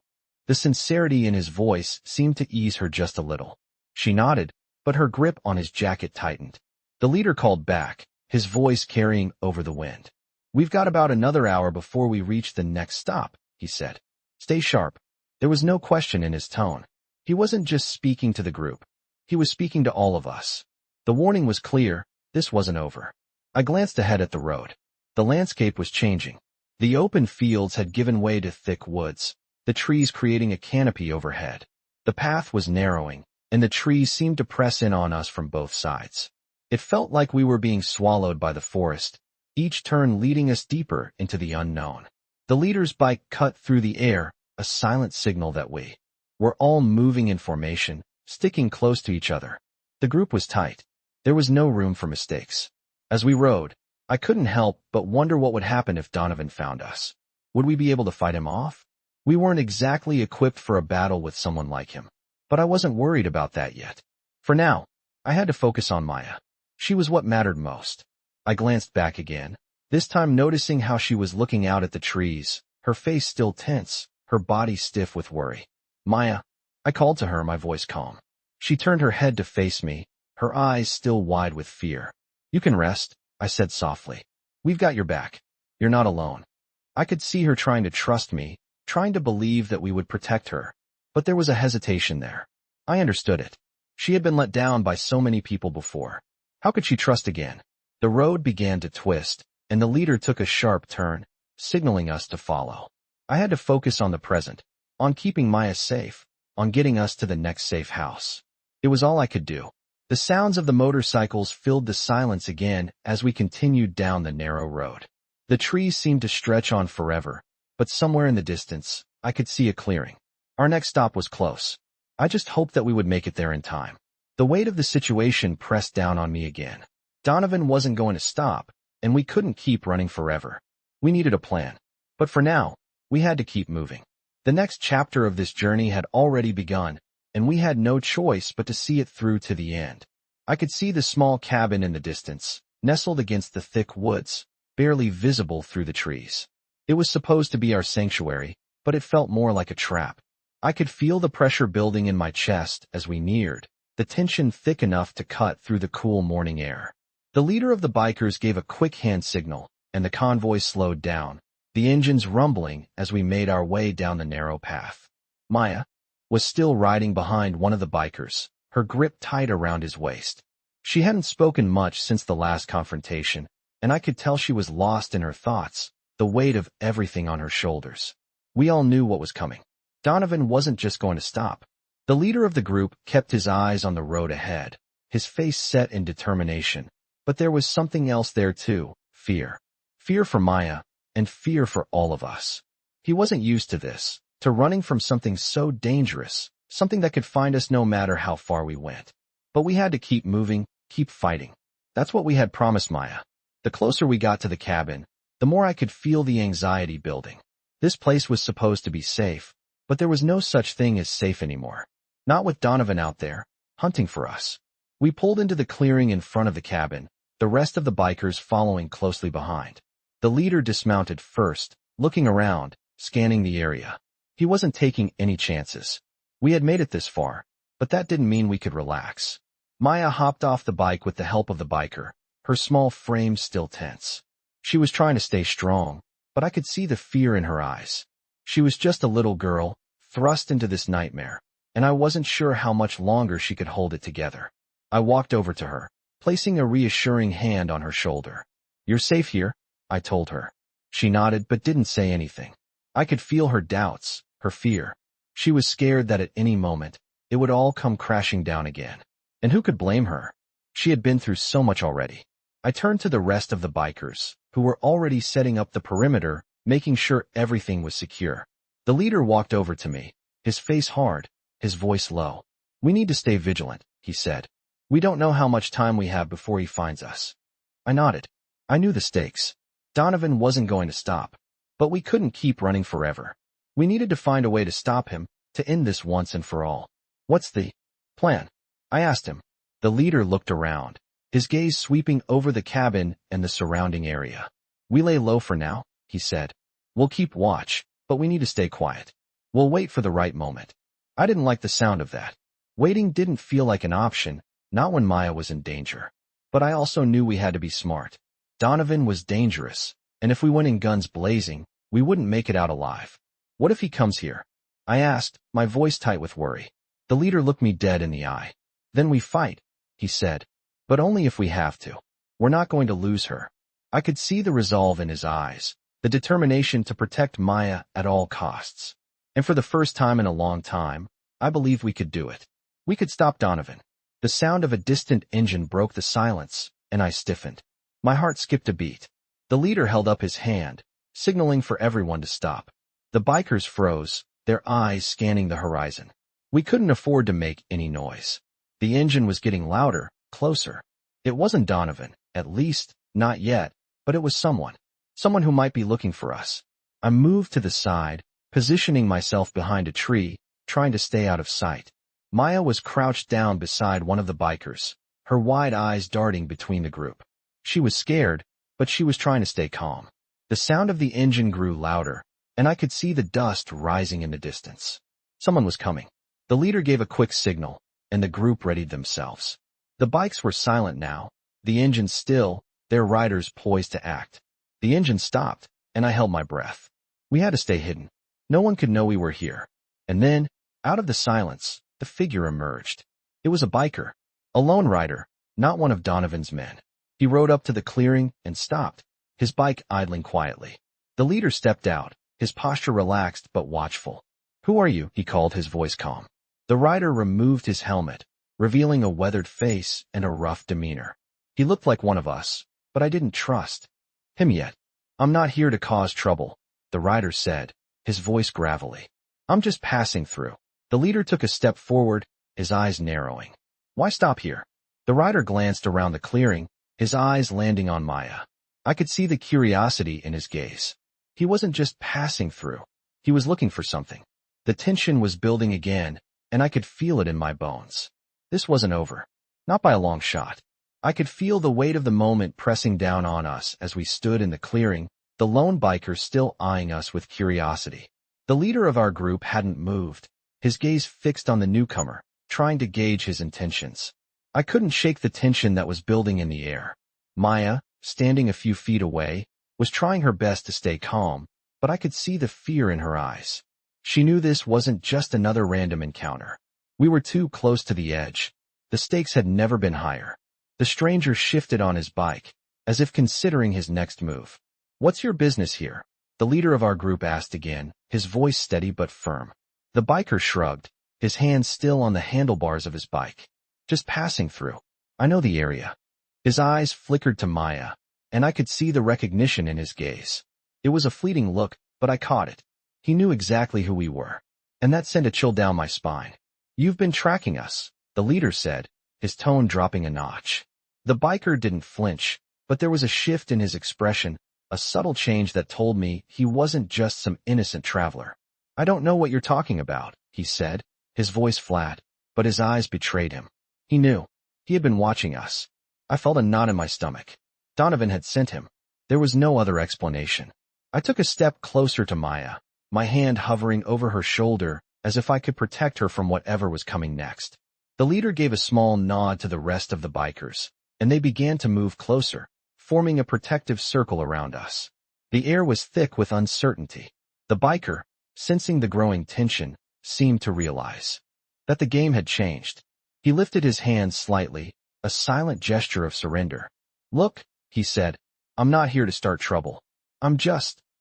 The sincerity in his voice seemed to ease her just a little. She nodded, but her grip on his jacket tightened. The leader called back, his voice carrying over the wind. "We've got about another hour before we reach the next stop," he said. "Stay sharp." There was no question in his tone. He wasn't just speaking to the group. He was speaking to all of us. The warning was clear. This wasn't over. I glanced ahead at the road. The landscape was changing. The open fields had given way to thick woods, the trees creating a canopy overhead. The path was narrowing, and the trees seemed to press in on us from both sides. It felt like we were being swallowed by the forest, each turn leading us deeper into the unknown. The leader's bike cut through the air, a silent signal that we were all moving in formation, sticking close to each other. The group was tight. There was no room for mistakes. As we rode, I couldn't help but wonder what would happen if Donovan found us. Would we be able to fight him off? We weren't exactly equipped for a battle with someone like him, but I wasn't worried about that yet. For now, I had to focus on Maya. She was what mattered most. I glanced back again, this time noticing how she was looking out at the trees, her face still tense, her body stiff with worry. "Maya," I called to her, my voice calm. She turned her head to face me, her eyes still wide with fear. "You can rest," I said softly. "We've got your back. You're not alone." I could see her trying to trust me, trying to believe that we would protect her. But there was a hesitation there. I understood it. She had been let down by so many people before. How could she trust again? The road began to twist, and the leader took a sharp turn, signaling us to follow. I had to focus on the present, on keeping Maya safe, on getting us to the next safe house. It was all I could do. The sounds of the motorcycles filled the silence again as we continued down the narrow road. The trees seemed to stretch on forever, but somewhere in the distance, I could see a clearing. Our next stop was close. I just hoped that we would make it there in time. The weight of the situation pressed down on me again. Donovan wasn't going to stop, and we couldn't keep running forever. We needed a plan. But for now, we had to keep moving. The next chapter of this journey had already begun, and we had no choice but to see it through to the end. I could see the small cabin in the distance, nestled against the thick woods, barely visible through the trees. It was supposed to be our sanctuary, but it felt more like a trap. I could feel the pressure building in my chest as we neared, the tension thick enough to cut through the cool morning air. The leader of the bikers gave a quick hand signal, and the convoy slowed down, the engines rumbling as we made our way down the narrow path. Maya was still riding behind one of the bikers, her grip tight around his waist. She hadn't spoken much since the last confrontation, and I could tell she was lost in her thoughts, the weight of everything on her shoulders. We all knew what was coming. Donovan wasn't just going to stop. The leader of the group kept his eyes on the road ahead, his face set in determination. But there was something else there too, fear. Fear for Maya, and fear for all of us. He wasn't used to this, to running from something so dangerous, something that could find us no matter how far we went. But we had to keep moving, keep fighting. That's what we had promised Maya. The closer we got to the cabin, the more I could feel the anxiety building. This place was supposed to be safe, but there was no such thing as safe anymore. Not with Donovan out there, hunting for us. We pulled into the clearing in front of the cabin, the rest of the bikers following closely behind. The leader dismounted first, looking around, scanning the area. He wasn't taking any chances. We had made it this far, but that didn't mean we could relax. Maya hopped off the bike with the help of the biker, her small frame still tense. She was trying to stay strong, but I could see the fear in her eyes. She was just a little girl, thrust into this nightmare, and I wasn't sure how much longer she could hold it together. I walked over to her, placing a reassuring hand on her shoulder. "You're safe here," I told her. She nodded but didn't say anything. I could feel her doubts, her fear. She was scared that at any moment, it would all come crashing down again. And who could blame her? She had been through so much already. I turned to the rest of the bikers, who were already setting up the perimeter, making sure everything was secure. The leader walked over to me, his face hard, his voice low. "We need to stay vigilant," he said. "We don't know how much time we have before he finds us." I nodded. I knew the stakes. Donovan wasn't going to stop. But we couldn't keep running forever. We needed to find a way to stop him, to end this once and for all. "What's the plan?" I asked him. The leader looked around, his gaze sweeping over the cabin and the surrounding area. "We lay low for now," he said. "We'll keep watch, but we need to stay quiet. We'll wait for the right moment." I didn't like the sound of that. Waiting didn't feel like an option, not when Maya was in danger. But I also knew we had to be smart. Donovan was dangerous, and if we went in guns blazing, we wouldn't make it out alive. "What if he comes here?" I asked, my voice tight with worry. The leader looked me dead in the eye. "Then we fight," he said. "But only if we have to. We're not going to lose her." I could see the resolve in his eyes, the determination to protect Maya at all costs. And for the first time in a long time, I believed we could do it. We could stop Donovan. The sound of a distant engine broke the silence, and I stiffened. My heart skipped a beat. The leader held up his hand, signaling for everyone to stop. The bikers froze, their eyes scanning the horizon. We couldn't afford to make any noise. The engine was getting louder, closer. It wasn't Donovan, at least, not yet, but it was someone. Someone who might be looking for us. I moved to the side, positioning myself behind a tree, trying to stay out of sight. Maya was crouched down beside one of the bikers, her wide eyes darting between the group. She was scared, but she was trying to stay calm. The sound of the engine grew louder, and I could see the dust rising in the distance. Someone was coming. The leader gave a quick signal, and the group readied themselves. The bikes were silent now, the engine still, their riders poised to act. The engine stopped, and I held my breath. We had to stay hidden. No one could know we were here. And then, out of the silence, the figure emerged. It was a biker, a lone rider, not one of Donovan's men. He rode up to the clearing and stopped, his bike idling quietly. The leader stepped out, his posture relaxed but watchful. "Who are you?" he called, his voice calm. The rider removed his helmet, revealing a weathered face and a rough demeanor. He looked like one of us, but I didn't trust him yet. "I'm not here to cause trouble," the rider said, his voice gravelly. "I'm just passing through." The leader took a step forward, his eyes narrowing. "Why stop here?" The rider glanced around the clearing, his eyes landing on Maya. I could see the curiosity in his gaze. He wasn't just passing through. He was looking for something. The tension was building again, and I could feel it in my bones. This wasn't over. Not by a long shot. I could feel the weight of the moment pressing down on us as we stood in the clearing, the lone biker still eyeing us with curiosity. The leader of our group hadn't moved, his gaze fixed on the newcomer, trying to gauge his intentions. I couldn't shake the tension that was building in the air. Maya, standing a few feet away, was trying her best to stay calm, but I could see the fear in her eyes. She knew this wasn't just another random encounter. We were too close to the edge. The stakes had never been higher. The stranger shifted on his bike, as if considering his next move. "What's your business here?" The leader of our group asked again, his voice steady but firm. The biker shrugged, his hands still on the handlebars of his bike. Just passing through. I know the area. His eyes flickered to Maya, and I could see the recognition in his gaze. It was a fleeting look, but I caught it. He knew exactly who we were, and that sent a chill down my spine. You've been tracking us, the leader said, his tone dropping a notch. The biker didn't flinch, but there was a shift in his expression, a subtle change that told me he wasn't just some innocent traveler. I don't know what you're talking about, he said, his voice flat, but his eyes betrayed him. He knew. He had been watching us. I felt a knot in my stomach. Donovan had sent him. There was no other explanation. I took a step closer to Maya, my hand hovering over her shoulder as if I could protect her from whatever was coming next. The leader gave a small nod to the rest of the bikers, and they began to move closer, forming a protective circle around us. The air was thick with uncertainty. The biker, sensing the growing tension, seemed to realize that the game had changed. He lifted his hand slightly, a silent gesture of surrender. Look, he said, I'm not here to start trouble.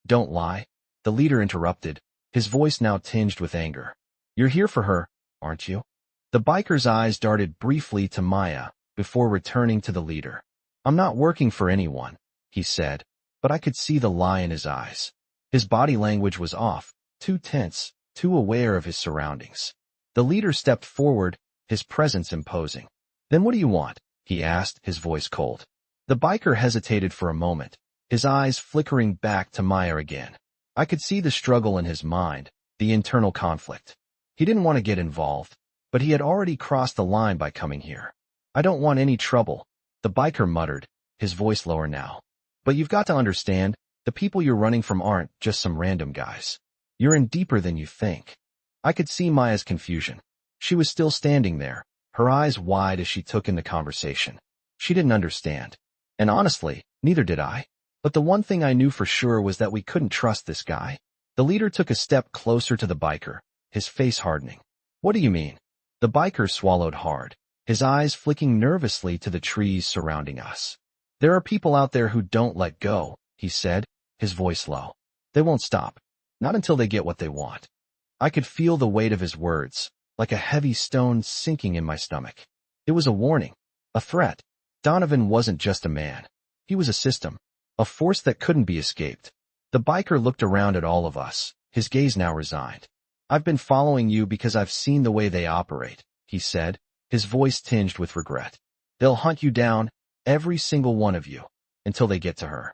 Don't lie. The leader interrupted, his voice now tinged with anger. You're here for her, aren't you? The biker's eyes darted briefly to Maya before returning to the leader. I'm not working for anyone, he said, but I could see the lie in his eyes. His body language was off, too tense, too aware of his surroundings. The leader stepped forward, his presence imposing. Then what do you want? He asked, his voice cold. The biker hesitated for a moment, his eyes flickering back to Maya again. I could see the struggle in his mind, the internal conflict. He didn't want to get involved, but he had already crossed the line by coming here. I don't want any trouble, the biker muttered, his voice lower now. But you've got to understand, the people you're running from aren't just some random guys. You're in deeper than you think. I could see Maya's confusion. She was still standing there, her eyes wide as she took in the conversation. She didn't understand. And honestly, neither did I. But the one thing I knew for sure was that we couldn't trust this guy. The leader took a step closer to the biker, his face hardening. What do you mean? The biker swallowed hard, his eyes flicking nervously to the trees surrounding us. There are people out there who don't let go, he said, his voice low. They won't stop. Not until they get what they want. I could feel the weight of his words, like a heavy stone sinking in my stomach. It was a warning, a threat. Donovan wasn't just a man. He was a system, a force that couldn't be escaped. The biker looked around at all of us, his gaze now resigned. I've been following you because I've seen the way they operate, he said, his voice tinged with regret. They'll hunt you down, every single one of you, until they get to her.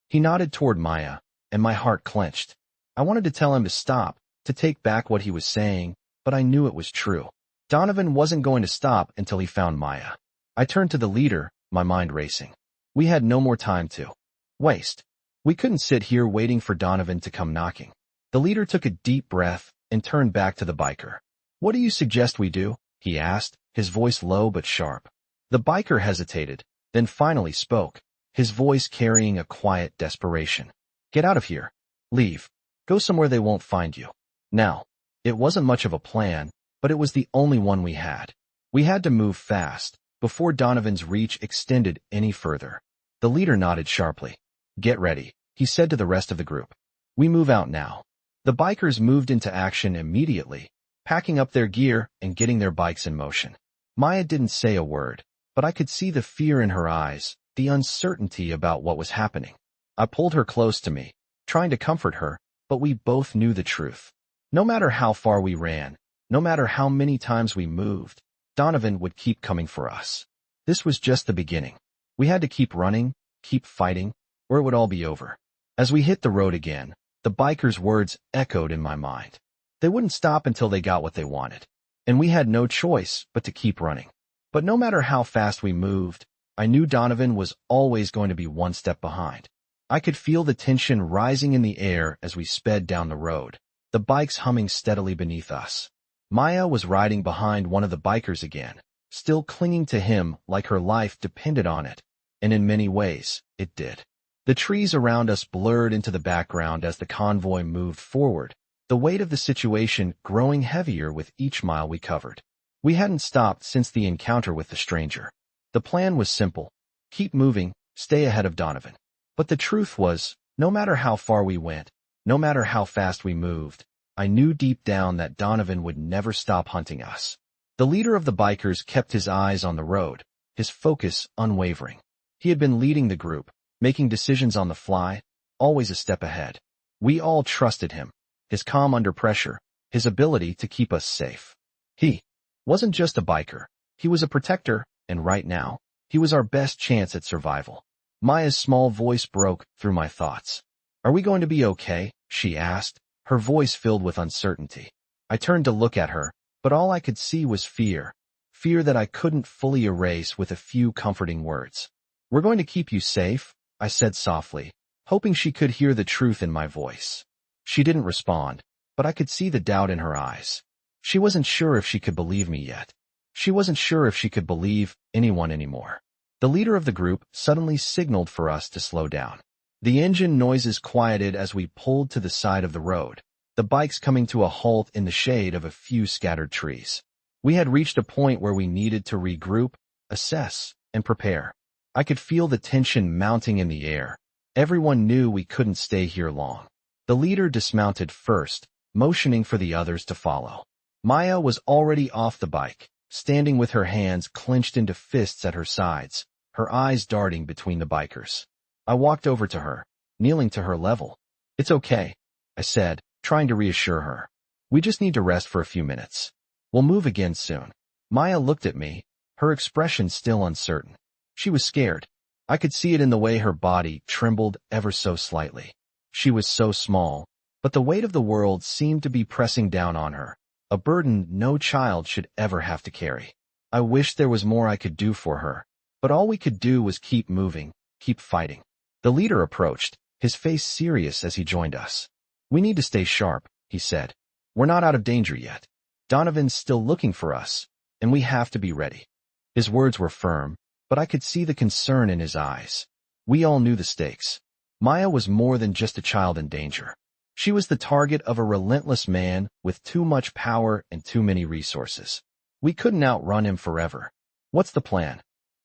He nodded toward Maya, and my heart clenched. I wanted to tell him to stop, to take back what he was saying, but I knew it was true. Donovan wasn't going to stop until he found Maya. I turned to the leader, my mind racing. We had no more time to waste. We couldn't sit here waiting for Donovan to come knocking. The leader took a deep breath and turned back to the biker. What do you suggest we do? He asked, his voice low but sharp. The biker hesitated, then finally spoke, his voice carrying a quiet desperation. Get out of here. Leave. Go somewhere they won't find you. Now, it wasn't much of a plan, but it was the only one we had. We had to move fast, before Donovan's reach extended any further. The leader nodded sharply. Get ready, he said to the rest of the group. We move out now. The bikers moved into action immediately, packing up their gear and getting their bikes in motion. Maya didn't say a word, but I could see the fear in her eyes, the uncertainty about what was happening. I pulled her close to me, trying to comfort her, but we both knew the truth. No matter how far we ran, no matter how many times we moved, Donovan would keep coming for us. This was just the beginning. We had to keep running, keep fighting, or it would all be over. As we hit the road again, the bikers' words echoed in my mind. They wouldn't stop until they got what they wanted, and we had no choice but to keep running. But no matter how fast we moved, I knew Donovan was always going to be one step behind. I could feel the tension rising in the air as we sped down the road, the bikes humming steadily beneath us. Maya was riding behind one of the bikers again, still clinging to him like her life depended on it, and in many ways, it did. The trees around us blurred into the background as the convoy moved forward, the weight of the situation growing heavier with each mile we covered. We hadn't stopped since the encounter with the stranger. The plan was simple. Keep moving, stay ahead of Donovan. But the truth was, no matter how far we went, No matter how fast we moved, I knew deep down that Donovan would never stop hunting us. The leader of the bikers kept his eyes on the road, his focus unwavering. He had been leading the group, making decisions on the fly, always a step ahead. We all trusted him, his calm under pressure, his ability to keep us safe. He wasn't just a biker. He was a protector, and right now, he was our best chance at survival. Maya's small voice broke through my thoughts. "Are we going to be okay?" she asked, her voice filled with uncertainty. I turned to look at her, but all I could see was fear. Fear that I couldn't fully erase with a few comforting words. "We're going to keep you safe," I said softly, hoping she could hear the truth in my voice. She didn't respond, but I could see the doubt in her eyes. She wasn't sure if she could believe me yet. She wasn't sure if she could believe anyone anymore. The leader of the group suddenly signaled for us to slow down. The engine noises quieted as we pulled to the side of the road, the bikes coming to a halt in the shade of a few scattered trees. We had reached a point where we needed to regroup, assess, and prepare. I could feel the tension mounting in the air. Everyone knew we couldn't stay here long. The leader dismounted first, motioning for the others to follow. Maya was already off the bike, standing with her hands clenched into fists at her sides, her eyes darting between the bikers. I walked over to her, kneeling to her level. "It's okay," I said, trying to reassure her. "We just need to rest for a few minutes. We'll move again soon." Maya looked at me, her expression still uncertain. She was scared. I could see it in the way her body trembled ever so slightly. She was so small, but the weight of the world seemed to be pressing down on her, a burden no child should ever have to carry. I wished there was more I could do for her, but all we could do was keep moving, keep fighting. The leader approached, his face serious as he joined us. "We need to stay sharp," he said. "We're not out of danger yet. Donovan's still looking for us, and we have to be ready." His words were firm, but I could see the concern in his eyes. We all knew the stakes. Maya was more than just a child in danger. She was the target of a relentless man with too much power and too many resources. We couldn't outrun him forever. "What's the plan?"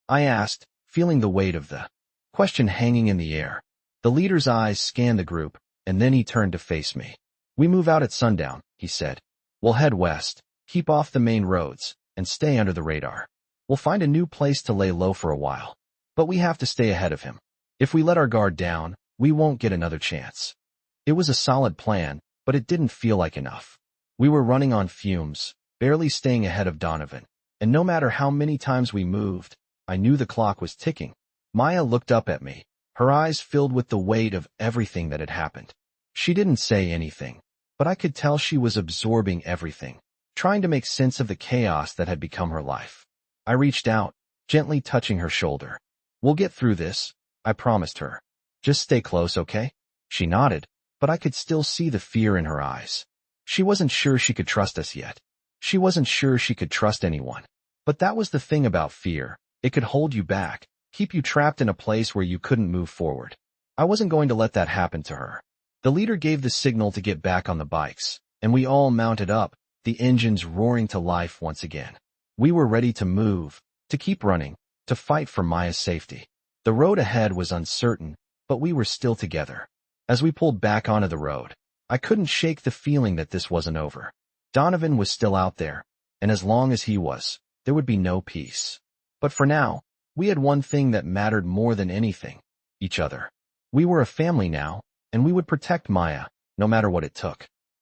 I asked, feeling the weight of the question hanging in the air. The leader's eyes scanned the group, and then he turned to face me. "We move out at sundown," he said. "We'll head west, keep off the main roads, and stay under the radar. We'll find a new place to lay low for a while. But we have to stay ahead of him. If we let our guard down, we won't get another chance." It was a solid plan, but it didn't feel like enough. We were running on fumes, barely staying ahead of Donovan, and no matter how many times we moved, I knew the clock was ticking. Maya looked up at me, her eyes filled with the weight of everything that had happened. She didn't say anything, but I could tell she was absorbing everything, trying to make sense of the chaos that had become her life. I reached out, gently touching her shoulder. "We'll get through this," I promised her. "Just stay close, okay?" She nodded, but I could still see the fear in her eyes. She wasn't sure she could trust us yet. She wasn't sure she could trust anyone. But that was the thing about fear. It could hold you back, keep you trapped in a place where you couldn't move forward. I wasn't going to let that happen to her. The leader gave the signal to get back on the bikes, and we all mounted up, the engines roaring to life once again. We were ready to move, to keep running, to fight for Maya's safety. The road ahead was uncertain, but we were still together. As we pulled back onto the road, I couldn't shake the feeling that this wasn't over. Donovan was still out there, and as long as he was, there would be no peace. But for now, we had one thing that mattered more than anything: each other. We were a family now, and we would protect Maya, no matter what it took.